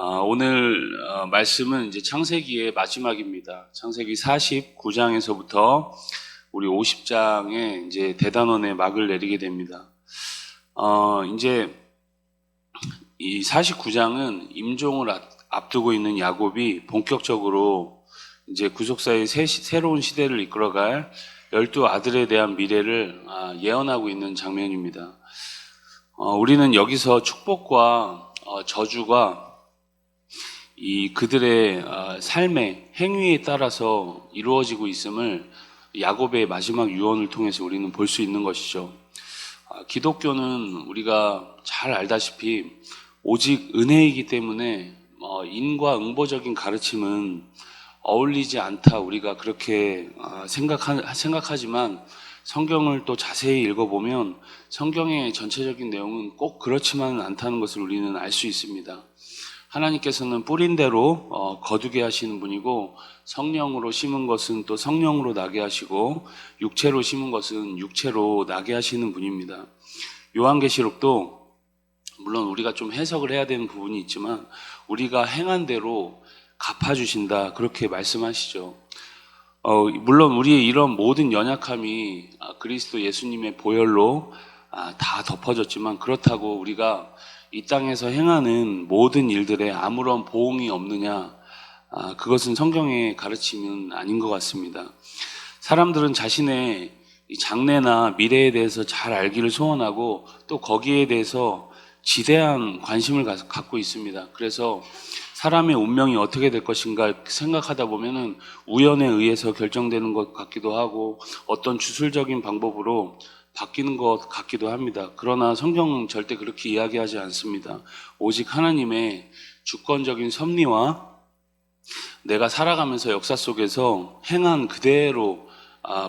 오늘 말씀은 이제 창세기의 마지막입니다. 창세기 49장에서부터 우리 50장에 이제 대단원의 막을 내리게 됩니다. 이제 이 49장은 임종을 앞두고 있는 야곱이 본격적으로 이제 구속사의 새로운 시대를 이끌어갈 12아들에 대한 미래를 예언하고 있는 장면입니다. 우리는 여기서 축복과 저주가 이 그들의 삶의 행위에 따라서 이루어지고 있음을 야곱의 마지막 유언을 통해서 우리는 볼 수 있는 것이죠. 기독교는 우리가 잘 알다시피 오직 은혜이기 때문에 인과 응보적인 가르침은 어울리지 않다, 우리가 그렇게 생각하지만 성경을 또 자세히 읽어보면 성경의 전체적인 내용은 꼭 그렇지만은 않다는 것을 우리는 알 수 있습니다. 하나님께서는 뿌린 대로 거두게 하시는 분이고, 성령으로 심은 것은 또 성령으로 나게 하시고, 육체로 심은 것은 육체로 나게 하시는 분입니다. 요한계시록도 물론 우리가 좀 해석을 해야 되는 부분이 있지만 우리가 행한 대로 갚아주신다, 그렇게 말씀하시죠. 물론 우리의 이런 모든 연약함이 그리스도 예수님의 보혈로 다 덮어졌지만, 그렇다고 우리가 이 땅에서 행하는 모든 일들에 아무런 보응이 없느냐, 그것은 성경의 가르침은 아닌 것 같습니다. 사람들은 자신의 장래나 미래에 대해서 잘 알기를 소원하고 또 거기에 대해서 지대한 관심을 갖고 있습니다. 그래서 사람의 운명이 어떻게 될 것인가 생각하다 보면은 우연에 의해서 결정되는 것 같기도 하고 어떤 주술적인 방법으로 바뀌는 것 같기도 합니다. 그러나 성경은 절대 그렇게 이야기하지 않습니다. 오직 하나님의 주권적인 섭리와 내가 살아가면서 역사 속에서 행한 그대로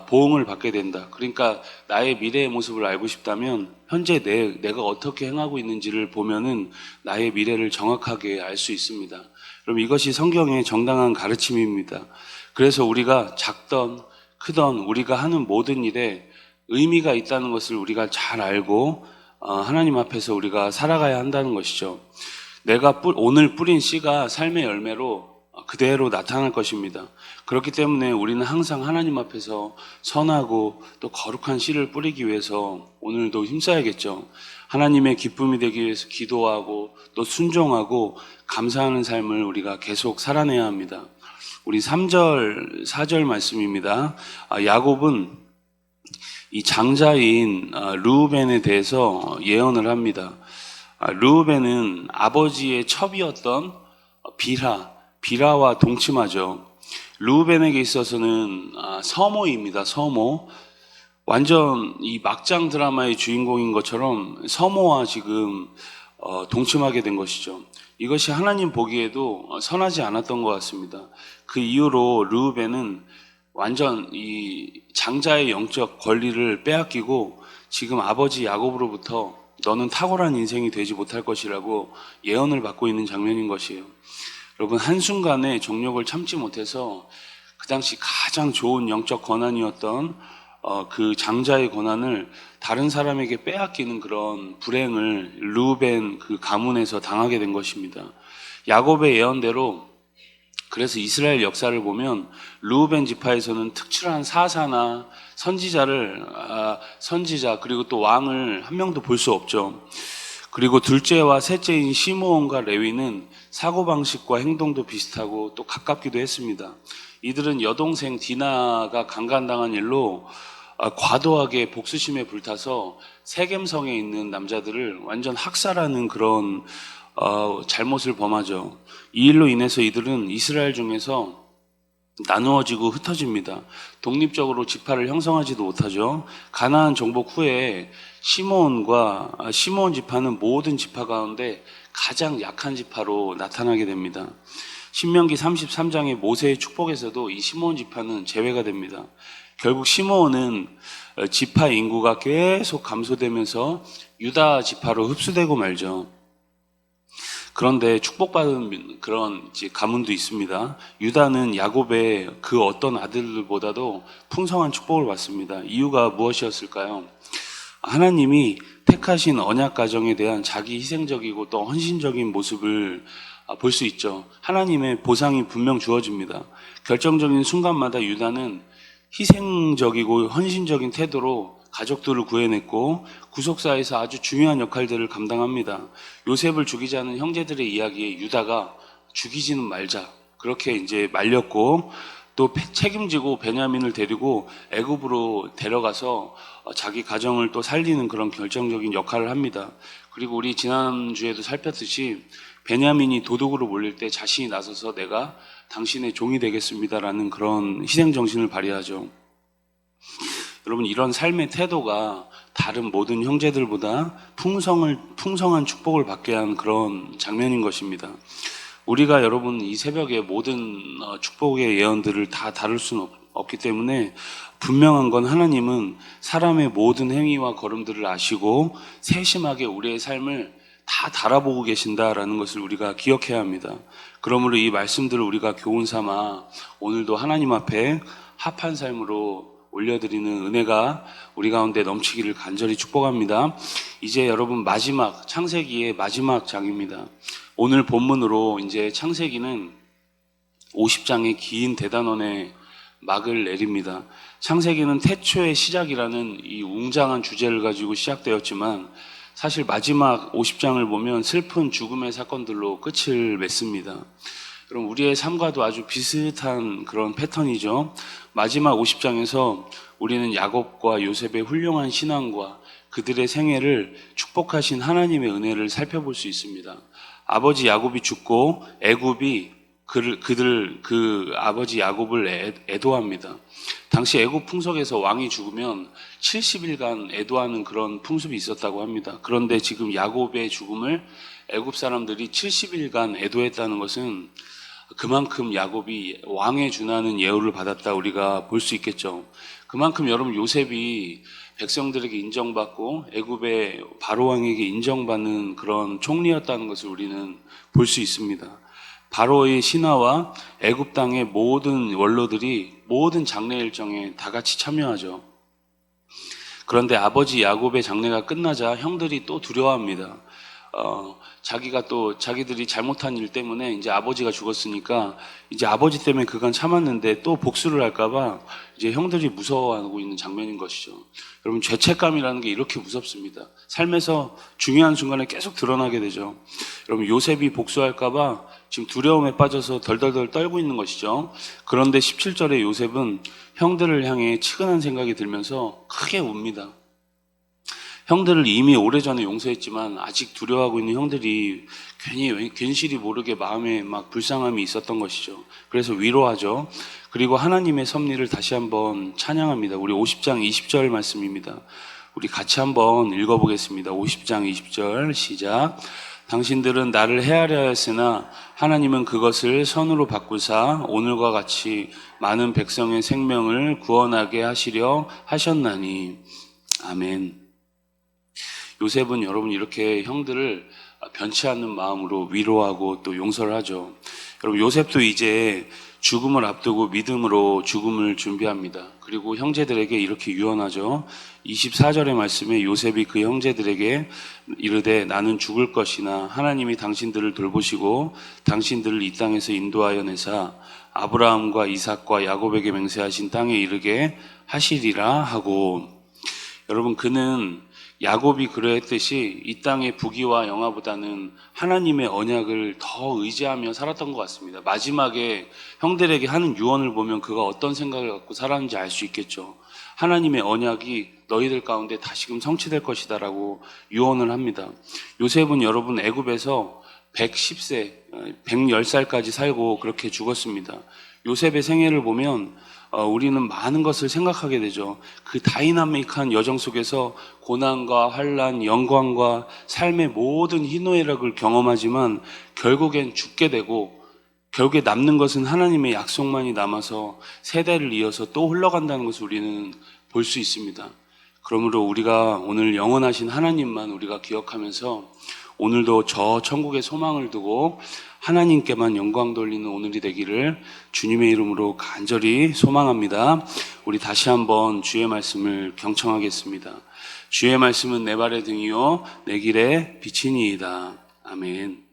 보응을 받게 된다. 그러니까 나의 미래의 모습을 알고 싶다면 현재 내가 어떻게 행하고 있는지를 보면은 나의 미래를 정확하게 알 수 있습니다. 그럼 이것이 성경의 정당한 가르침입니다. 그래서 우리가 작던 크던 우리가 하는 모든 일에 의미가 있다는 것을 우리가 잘 알고 하나님 앞에서 우리가 살아가야 한다는 것이죠. 내가 오늘 뿌린 씨가 삶의 열매로 그대로 나타날 것입니다. 그렇기 때문에 우리는 항상 하나님 앞에서 선하고 또 거룩한 씨를 뿌리기 위해서 오늘도 힘써야겠죠. 하나님의 기쁨이 되기 위해서 기도하고 또 순종하고 감사하는 삶을 우리가 계속 살아내야 합니다. 우리 3절, 4절 말씀입니다. 야곱은 이 장자인 르우벤에 대해서 예언을 합니다. 르우벤은 아버지의 첩이었던 빌하와 동침하죠. 르우벤에게 있어서는 서모입니다. 서모. 완전 이 막장 드라마의 주인공인 것처럼 서모와 지금 동침하게 된 것이죠. 이것이 하나님 보기에도 선하지 않았던 것 같습니다. 그 이후로 르우벤은 완전 이 장자의 영적 권리를 빼앗기고 지금 아버지 야곱으로부터 너는 탁월한 인생이 되지 못할 것이라고 예언을 받고 있는 장면인 것이에요. 여러분, 한순간에 정욕을 참지 못해서 그 당시 가장 좋은 영적 권한이었던 그 장자의 권한을 다른 사람에게 빼앗기는 그런 불행을 르우벤 그 가문에서 당하게 된 것입니다. 야곱의 예언대로 그래서 이스라엘 역사를 보면 르우벤 지파에서는 특출한 사사나 선지자 그리고 또 왕을 한 명도 볼 수 없죠. 그리고 둘째와 셋째인 시므온과 레위는 사고방식과 행동도 비슷하고 또 가깝기도 했습니다. 이들은 여동생 디나가 강간당한 일로 과도하게 복수심에 불타서 세겜성에 있는 남자들을 완전 학살하는 그런 잘못을 범하죠. 이 일로 인해서 이들은 이스라엘 중에서 나누어지고 흩어집니다. 독립적으로 지파를 형성하지도 못하죠. 가나안 정복 후에 시므온 지파는 모든 지파 가운데 가장 약한 지파로 나타나게 됩니다. 신명기 33장의 모세의 축복에서도 이 시므온 지파는 제외가 됩니다. 결국 시므온은 지파 인구가 계속 감소되면서 유다 지파로 흡수되고 말죠. 그런데 축복받은 그런 가문도 있습니다. 유다는 야곱의 그 어떤 아들들보다도 풍성한 축복을 받습니다. 이유가 무엇이었을까요? 하나님이 택하신 언약 가정에 대한 자기 희생적이고 또 헌신적인 모습을 볼 수 있죠. 하나님의 보상이 분명 주어집니다. 결정적인 순간마다 유다는 희생적이고 헌신적인 태도로 가족들을 구해냈고 구속사에서 아주 중요한 역할들을 감당합니다. 요셉을 죽이자는 형제들의 이야기에 유다가 죽이지는 말자 그렇게 이제 말렸고 또 책임지고 베냐민을 데리고 애굽으로 데려가서 자기 가정을 또 살리는 그런 결정적인 역할을 합니다. 그리고 우리 지난주에도 살폈듯이 베냐민이 도둑으로 몰릴 때 자신이 나서서 내가 당신의 종이 되겠습니다라는 그런 희생정신을 발휘하죠. 여러분, 이런 삶의 태도가 다른 모든 형제들보다 풍성한 축복을 받게 한 그런 장면인 것입니다. 우리가 여러분 이 새벽에 모든 축복의 예언들을 다 다룰 수는 없기 때문에 분명한 건 하나님은 사람의 모든 행위와 걸음들을 아시고 세심하게 우리의 삶을 다 달아보고 계신다라는 것을 우리가 기억해야 합니다. 그러므로 이 말씀들을 우리가 교훈 삼아 오늘도 하나님 앞에 합한 삶으로 올려드리는 은혜가 우리 가운데 넘치기를 간절히 축복합니다. 이제 여러분 마지막 창세기의 마지막 장입니다. 오늘 본문으로 이제 창세기는 50장의 긴 대단원의 막을 내립니다. 창세기는 태초의 시작이라는 이 웅장한 주제를 가지고 시작되었지만 사실 마지막 50장을 보면 슬픈 죽음의 사건들로 끝을 맺습니다. 그럼 우리의 삶과도 아주 비슷한 그런 패턴이죠. 마지막 50장에서 우리는 야곱과 요셉의 훌륭한 신앙과 그들의 생애를 축복하신 하나님의 은혜를 살펴볼 수 있습니다. 아버지 야곱이 죽고 애굽이 그 아버지 야곱을 애도합니다. 당시 애굽 풍속에서 왕이 죽으면 70일간 애도하는 그런 풍습이 있었다고 합니다. 그런데 지금 야곱의 죽음을 애굽 사람들이 70일간 애도했다는 것은 그만큼 야곱이 왕에 준하는 예우를 받았다 우리가 볼 수 있겠죠. 그만큼 여러분 요셉이 백성들에게 인정받고 애굽의 바로 왕에게 인정받는 그런 총리였다는 것을 우리는 볼 수 있습니다. 바로의 신하와 애굽 땅의 모든 원로들이 모든 장례 일정에 다 같이 참여하죠. 그런데 아버지 야곱의 장례가 끝나자 형들이 또 두려워합니다. 자기들이 잘못한 일 때문에 이제 아버지가 죽었으니까 이제 아버지 때문에 그간 참았는데 또 복수를 할까봐 이제 형들이 무서워하고 있는 장면인 것이죠. 여러분, 죄책감이라는 게 이렇게 무섭습니다. 삶에서 중요한 순간에 계속 드러나게 되죠. 여러분, 요셉이 복수할까봐 지금 두려움에 빠져서 덜덜덜 떨고 있는 것이죠. 그런데 17절에 요셉은 형들을 향해 치근한 생각이 들면서 크게 웁니다. 형들을 이미 오래전에 용서했지만 아직 두려워하고 있는 형들이 괜히 괜시리 모르게 마음에 막 불쌍함이 있었던 것이죠. 그래서 위로하죠. 그리고 하나님의 섭리를 다시 한번 찬양합니다. 우리 50장 20절 말씀입니다. 우리 같이 한번 읽어보겠습니다. 50장 20절 시작. 당신들은 나를 헤아려 했으나 하나님은 그것을 선으로 바꾸사 오늘과 같이 많은 백성의 생명을 구원하게 하시려 하셨나니. 아멘. 요셉은 여러분 이렇게 형들을 변치 않는 마음으로 위로하고 또 용서를 하죠. 여러분, 요셉도 이제 죽음을 앞두고 믿음으로 죽음을 준비합니다. 그리고 형제들에게 이렇게 유언하죠. 24절의 말씀에 요셉이 그 형제들에게 이르되 나는 죽을 것이나 하나님이 당신들을 돌보시고 당신들을 이 땅에서 인도하여 내사 아브라함과 이삭과 야곱에게 맹세하신 땅에 이르게 하시리라 하고, 여러분, 그는 야곱이 그러했듯이 이 땅의 부귀와 영화보다는 하나님의 언약을 더 의지하며 살았던 것 같습니다. 마지막에 형들에게 하는 유언을 보면 그가 어떤 생각을 갖고 살았는지 알 수 있겠죠. 하나님의 언약이 너희들 가운데 다시금 성취될 것이다라고 유언을 합니다. 요셉은 여러분 애굽에서 110세, 110살까지 살고 그렇게 죽었습니다. 요셉의 생애를 보면 우리는 많은 것을 생각하게 되죠. 그 다이나믹한 여정 속에서 고난과 환난, 영광과 삶의 모든 희노애락을 경험하지만 결국엔 죽게 되고 결국에 남는 것은 하나님의 약속만이 남아서 세대를 이어서 또 흘러간다는 것을 우리는 볼 수 있습니다. 그러므로 우리가 오늘 영원하신 하나님만 우리가 기억하면서 오늘도 저 천국의 소망을 두고 하나님께만 영광 돌리는 오늘이 되기를 주님의 이름으로 간절히 소망합니다. 우리 다시 한번 주의 말씀을 경청하겠습니다. 주의 말씀은 내 발의 등이요 내 길의 빛이니이다. 아멘.